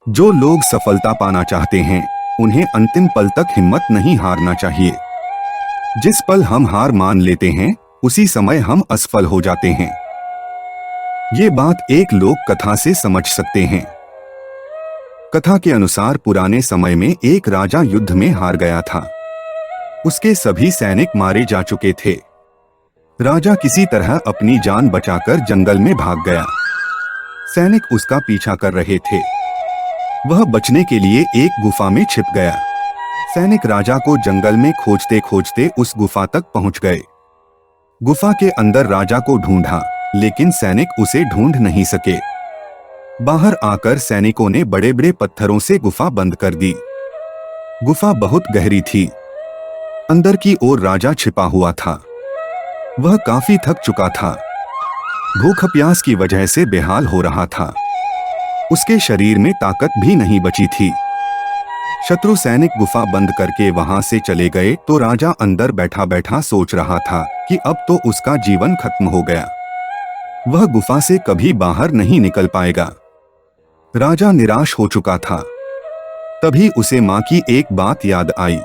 जो लोग सफलता पाना चाहते हैं उन्हें अंतिम पल तक हिम्मत नहीं हारना चाहिए। जिस पल हम हार मान लेते हैं उसी समय हम असफल हो जाते हैं। ये बात एक लोक कथा से समझ सकते हैं। कथा के अनुसार पुराने समय में एक राजा युद्ध में हार गया था। उसके सभी सैनिक मारे जा चुके थे। राजा किसी तरह अपनी जान बचाकर जंगल में भाग गया। सैनिक उसका पीछा कर रहे थे। वह बचने के लिए एक गुफा में छिप गया। सैनिक राजा को जंगल में खोजते खोजते उस गुफा तक पहुंच गए। गुफा के अंदर राजा को ढूंढा, लेकिन सैनिक उसे ढूंढ नहीं सके। बाहर आकर सैनिकों ने बड़े बड़े पत्थरों से गुफा बंद कर दी। गुफा बहुत गहरी थी। अंदर की ओर राजा छिपा हुआ था। वह काफी थक चुका था। भूख प्यास की वजह से बेहाल हो रहा था। उसके शरीर में ताकत भी नहीं बची थी। शत्रु सैनिक गुफा बंद करके वहां से चले गए तो राजा अंदर बैठा बैठा सोच रहा था कि अब तो उसका जीवन खत्म हो गया। वह गुफा से कभी बाहर नहीं निकल पाएगा। राजा निराश हो चुका था। तभी उसे माँ की एक बात याद आई।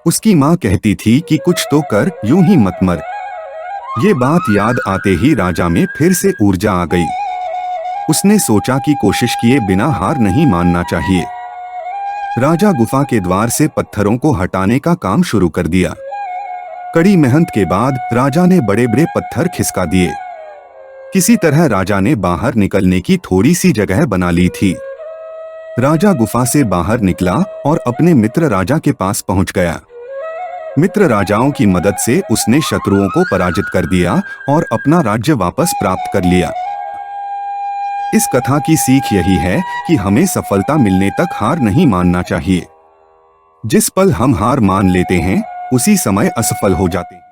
उसकी माँ कहती थी कि कुछ तो कर, यूं ही मत मर। ये बात याद आते ही राजा में फिर से ऊर्जा आ गई। उसने सोचा कि कोशिश किए बिना हार नहीं मानना चाहिए। राजा गुफा के द्वार से पत्थरों को हटाने का काम शुरू कर दिया। कड़ी मेहनत के बाद राजा ने बड़े बड़े पत्थर खिसका दिए। किसी तरह राजा ने बाहर निकलने की थोड़ी सी जगह बना ली थी। राजा गुफा से बाहर निकला और अपने मित्र राजा के पास पहुंच गया। मित्र राजाओं की मदद से उसने शत्रुओं को पराजित कर दिया और अपना राज्य वापस प्राप्त कर लिया। इस कथा की सीख यही है कि हमें सफलता मिलने तक हार नहीं मानना चाहिए। जिस पल हम हार मान लेते हैं उसी समय असफल हो जाते हैं।